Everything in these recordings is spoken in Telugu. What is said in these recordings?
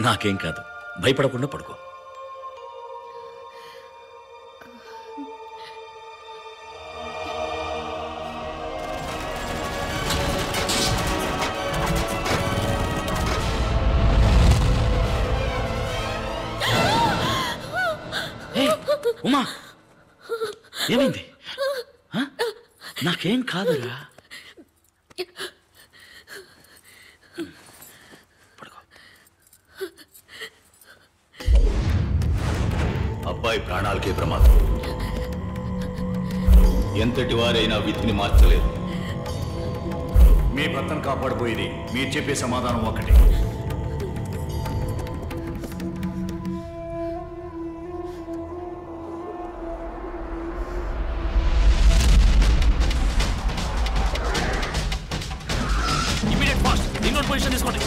నాకేం కాదు, భయపడకుండా పడుకో. ఉమా, ఏమైంది? నాకేం కాదురా. అబ్బాయి ప్రాణాలకే ప్రమాదం. ఎంతటి వారైనా విధిని మార్చలేదు. మీ భర్తను కాపాడిపోయేది మీరు చెప్పే సమాధానం ఒకటి. పొజిషన్ తీసుకోండి.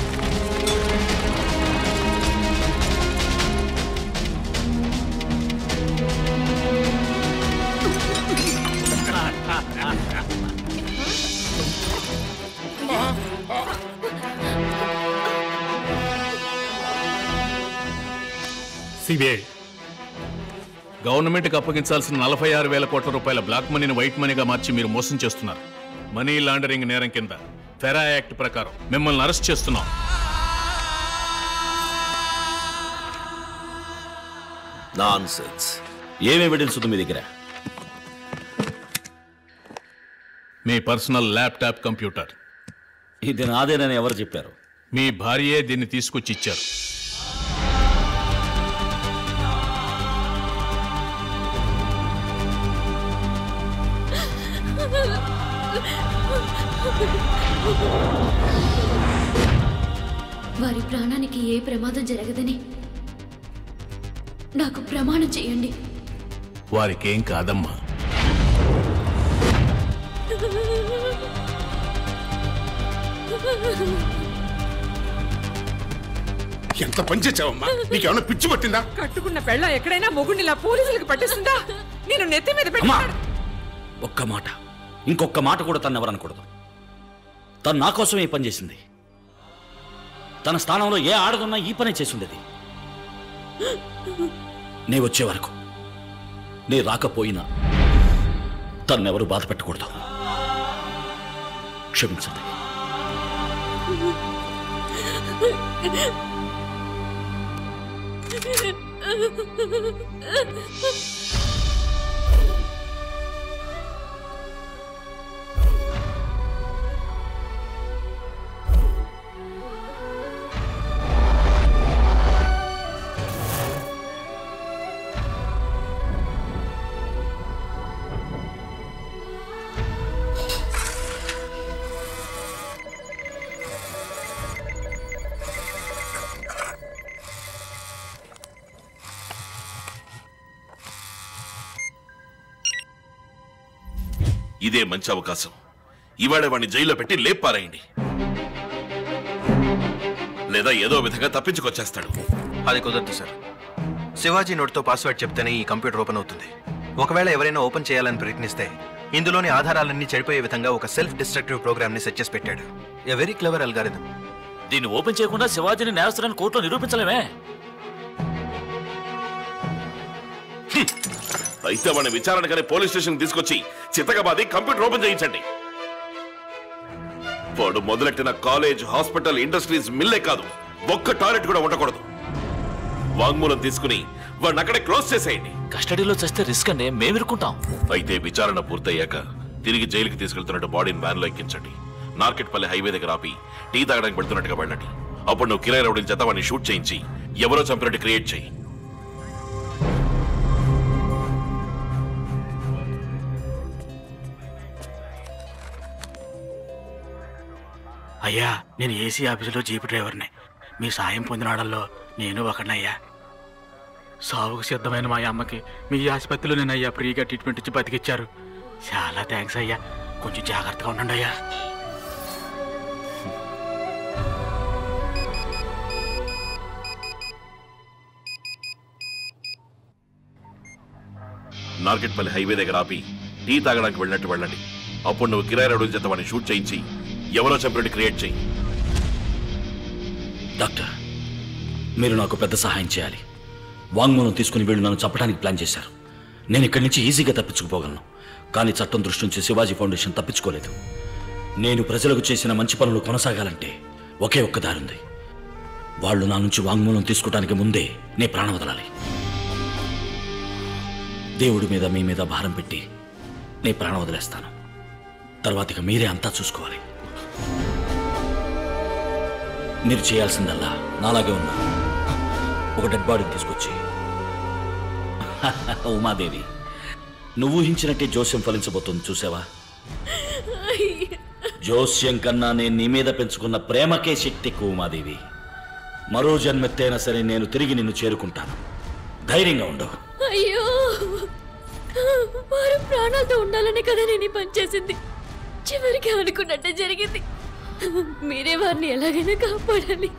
సిబిఐ గవర్నమెంట్కి అప్పగించాల్సిన 46,000 కోట్ల రూపాయల బ్లాక్ మనీని వైట్ మనీగా మార్చి మీరు మోసం చేస్తున్నారు. మనీ లాండరింగ్ నేరం కింద ఫెరా యాక్ట్ ప్రకారం మిమ్మల్ని అరెస్ట్ చేస్తున్నాం. నాన్సెన్స్. ఏం ఎవిడెన్స్ ఉంది మీ దగ్గర? మీ పర్సనల్ ల్యాప్టాప్ కంప్యూటర్. ఇది నాదేనని ఎవరు చెప్పారు? మీ భార్యే దీన్ని తీసుకొచ్చి ఇచ్చారు. వారి ప్రాణానికి ఏ ప్రమాదం జరగదని నాకు ప్రమాణం చేయండి. వారికేం కాదమ్మా. ఎంత పని చేసావమ్మా? నీకేమన్నా పిచ్చి పట్టిందా? కట్టుకున్న పెళ్ళ ఎక్కడైనా మొగుడిలా పోలీసులకు పట్టిస్తుందా? నేను నెత్తి మీద పెట్టి ఒక్క మాట, ఇంకొక మాట కూడా తను ఎవరనకూడదు. తను నా కోసం ఈ పని చేసింది. తన స్థానంలో ఏ ఆడదున్నా ఈ పనే చేసి ఉండేది. నే వచ్చే వరకు, నే రాకపోయినా తన్నెవరూ బాధ పెట్టకూడదు. క్షమించండి. ఇదే మంచి అవకాశం. ఇవాళ వాడిని జైల్లో పెట్టి లేపారేయండి, లేదా ఏదో విధంగా తప్పించుకొచ్చేస్తాడు. అది కుదరదు సార్. శివాజీ నోట్తో పాస్వర్డ్ చెప్తేనే ఈ కంప్యూటర్ ఓపెన్ అవుతుంది. ఒకవేళ ఎవరైనా ఓపెన్ చేయాలని ప్రయత్నిస్తే ఇందులోని ఆధారాలన్నీ చెడిపోయే విధంగా ఒక సెల్ఫ్ డిస్ట్రక్టివ్ ప్రోగ్రామ్ ని సెట్ చేసి పెట్టాడు. A very clever algorithm. దీన్ని ఓపెన్ చేయకుండా శివాజీని నేరస్తులను కోర్టులో నిరూపించలేమే. అయితే వాడిని విచారణకనే పోలీస్ స్టేషన్ తీసుకొచ్చి చితకబాది కంప్యూటర్ ఓపెన్ చేయించండి. వాడు మొదలెట్టిన కాలేజ్, హాస్పిటల్, ఇండస్ట్రీస్, మిల్లే కాదు, ఒక్క టాయిలెట్ కూడా ఉండకూడదు. వాంగ్మూలం తీసుకుని వాడిని అక్కడే క్లోజ్ చేసేయండి. కస్టడీలో చేస్తే రిస్క్ అండి, మేము ఇరుక్కుంటాం. అయితే విచారణ పూర్తయ్యాక తిరిగి జైలుకి తీసుకెళ్తున్నట్టు బాడీని వ్యాన్ లో ఎక్కించండి. నార్కెట్పల్లి హైవే దగ్గర ఆపి టీ తాగడానికి పెడుతున్నట్టుగా వెళ్ళండి. అప్పుడు నువ్వు కిరాయి రౌడీల చేత వాడిని షూట్ చేయించి ఎవరో చంపినట్టు క్రియేట్ చేయి. అయ్యా, నేను ఏసీ ఆఫీసులో జీపు డ్రైవర్ని. మీ సాయం పొందినాడల్లో నేను ఒకనయ్యా. సావుకు సిద్ధమైన మా అమ్మకి మీ ఆసుపత్రిలో నేను అయ్యా ఫ్రీగా ట్రీట్మెంట్ ఇచ్చి బతికిచ్చారు. చాలా థ్యాంక్స్ అయ్యా. కొంచెం జాగ్రత్తగా ఉండండి అయ్యా. నార్కెట్పల్లి హైవే దగ్గర ఆపి టీ తాగడానికి వెళ్ళినట్టు వెళ్ళండి. అప్పుడు నువ్వు కిరాయి రౌడీల చేత వాడిని షూట్ చేయించి ఎవరో చంపినట్టు క్రియేట్ చేయి. డాక్టర్, మీరు నాకు పెద్ద సహాయం చేయాలి. వాంగ్మూలం తీసుకుని వీళ్ళు నన్ను చంపడానికి ప్లాన్ చేశారు. నేను ఇక్కడి నుంచి ఈజీగా తప్పించుకుపోగలను. కానీ చట్టం దృష్టి నుంచి శివాజీ ఫౌండేషన్ తప్పించుకోలేదు. నేను ప్రజలకు చేసిన మంచి పనులు కొనసాగాలంటే ఒకే ఒక్క దారుంది. వాళ్ళు నా నుంచి వాంగ్మూలం తీసుకోవడానికి ముందే నే ప్రాణం వదలాలి. దేవుడి మీద మీ మీద భారం పెట్టి నే ప్రాణం వదిలేస్తాను. తర్వాత ఇక మీరే అంతా చూసుకోవాలి. మీరు చేయాల్సిందల్లా నాలాగే ఉన్నా ఒక డెడ్ బాడీని తీసుకొచ్చి ఉమాదేవి, నువ్వు ఊహించినట్టే జోస్యం ఫలించబోతుంది. చూసావా? జోస్యం కన్నా నేను నీ మీద పెంచుకున్న ప్రేమకే శక్తి ఎక్కువ ఉమాదేవి. మరో జన్మెత్తైనా సరే నేను తిరిగి నిన్ను చేరుకుంటాను. ధైర్యంగా ఉండవు. అయ్యో, వారు ప్రాణాలతో ఉండాలని కదా నేను ఈ పని చేసింది. చివరికి అనుకున్నట్టే జరిగింది. మీరే వారిని ఎలాగైనా కాపాడాలి.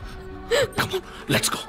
Let's go.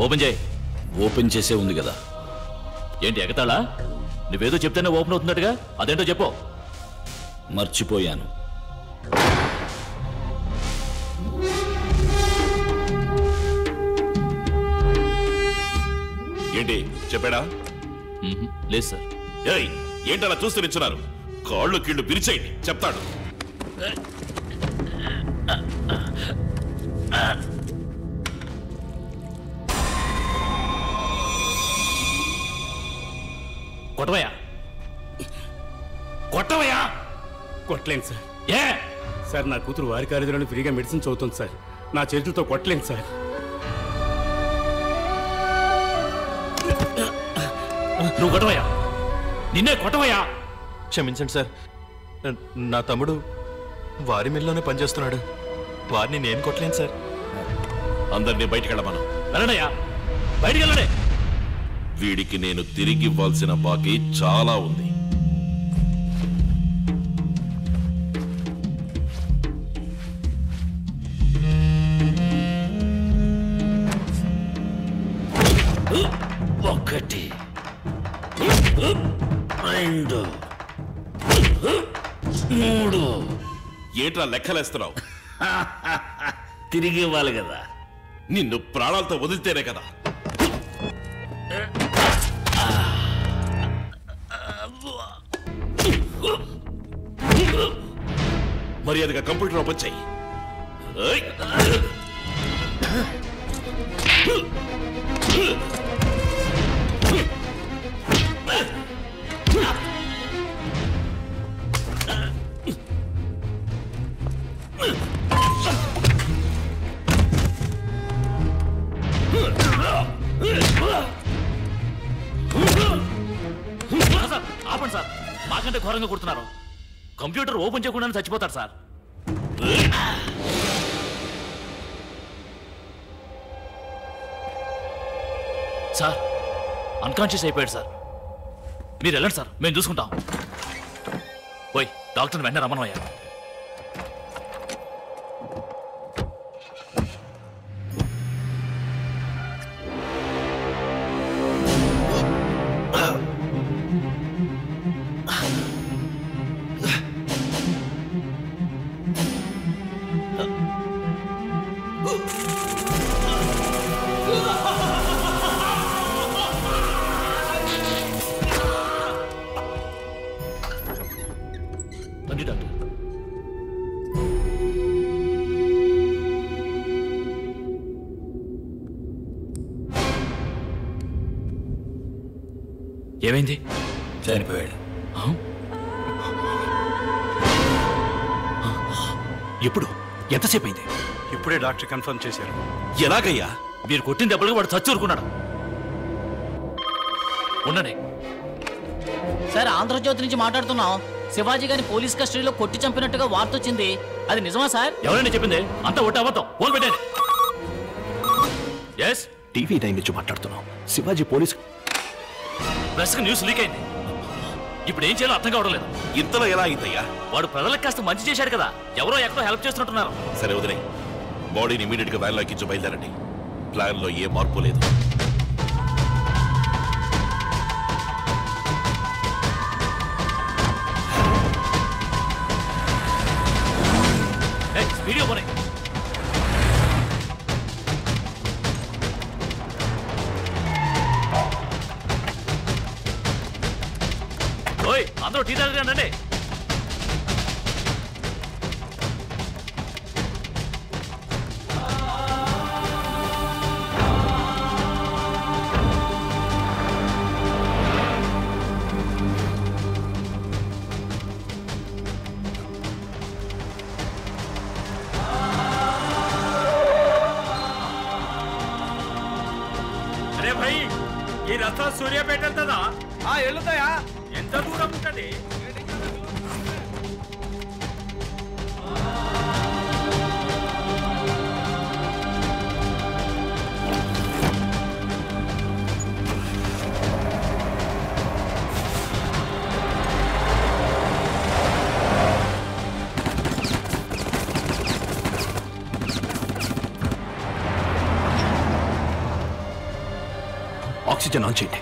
ఓపెన్ చేయి. ఓపెన్ చేసే ఉంది కదా. ఏంటి ఎగతాళా? నువ్వేదో చెప్తేనే ఓపెన్ అవుతున్నట్టుగా, అదేంటో చెప్పు. మర్చిపోయాను. ఏంటి చెప్పాడా? లేదు సార్. ఏయ్, ఏంటలా చూస్తూ నిల్చున్నారు? కాళ్ళు కీళ్ళు పిరిచేయండి, చెప్తాడు. కొట్టవయ్యా, కొట్టవయ్యా. కొట్టలేను సార్. ఏ సార్, నా కూతురు వారి కాలేజీలోనే ఫ్రీగా మెడిసిన్ చదువుతుంది సార్. నా చేతులతో కొట్టలేను సార్. నువ్వు కొట్టవయ్యా, నిన్నే కొట్టవయ్యా. క్షమించండి సార్, నా తమ్ముడు వారి మిల్లోనే పనిచేస్తున్నాడు. వారిని నేను కొట్టలేను సార్. అందరినీ బయటికి వెళ్ళమను. వెళ్ళడయ్యా, బయటికి వెళ్ళడే. వీడికి నేను తిరిగి ఇవ్వాల్సిన బాకీ చాలా ఉంది. ఒకటి, రెండు, మూడు. ఏంట్రా లెక్కలేస్తున్నావు? తిరిగి ఇవ్వాలి కదా. నిన్ను ప్రాణాలతో వదిలితేనే కదా. మర్యాదగా కంప్యూటర్ ఓపెన్ చెయ్యి. ఆపండి సార్, మాకంటే ఘోరంగా కొడుతున్నారు. కంప్యూటర్ ఓపెన్ చేయకుండా చచ్చిపోతాడు సార్. సార్, అన్కాన్షియస్ అయిపోయాడు సార్. మీరు వెళ్ళండి సార్, మేము చూసుకుంటాం. పోయి డాక్టర్ని వెంటనే రమ్మనయ్యా. రండి డాక్టర్. ఏమైంది? చనిపోయాడు. ఎప్పుడు? ఎంతసేపు అయింది? ఇప్పుడే డాక్టర్ కన్ఫర్మ్ చేశారు. ఎలాగయ్యా? మీరు కొట్టిన దెబ్బలకు వాడు చచ్చూరుకున్నాడు. ఉండండి. సార్ ఆంధ్రజ్యోతి నుంచి మాట్లాడుతున్నాం. శివాజీ గారిని పోలీస్ కస్టడీలో కొట్టి చంపినట్టుగా వార్త వచ్చింది. అది నిజమా సార్? ఎవరైనా చెప్పింది? అంతా ఒట్టి అబద్ధం. ఫోన్ పెట్టండి. ఎస్, టీవీ 9 నుంచి మాట్లాడుతున్నాం. Shivaji police press news leak అయింది. ఇప్పుడు ఏం చేయాలో అర్థం కావడం లేదు. ఇంతలో ఎలా అయిందయ్యా? వాడు ప్రజలకు కాస్త మంచి చేశాడు కదా, ఎవరో ఎక్కడో హెల్ప్ చేస్తున్నట్టున్నారు. సరే వదిలే, బాడీని ఇమీడియట్ గా వ్యాన్ లో ఎక్కించి బయలుదేరండి. ప్లాన్ లో ఏ మార్పు లేదు. వీడియో పోనీ. ఓయ్, అందరూ టీ తాగండి. ఈ రస్తా సూర్యాపేట వెళ్తుందా? వెళ్తాయా? ఎంత దూరం ఉంటుంది? ఆక్సిజన్ ఆన్ చేయండి.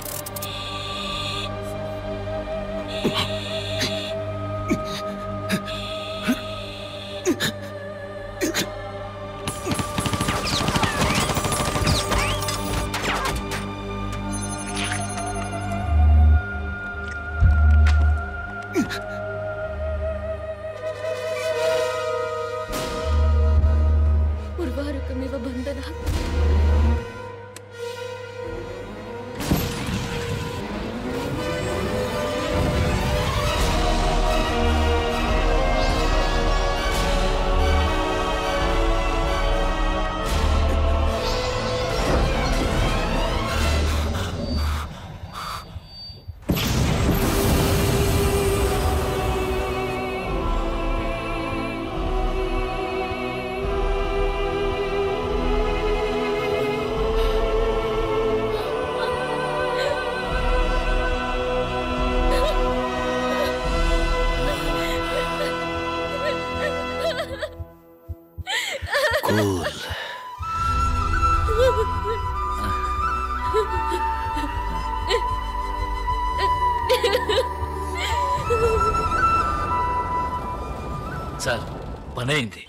ఉర్వారుకమివ బంధనా. సార్, పనైంది.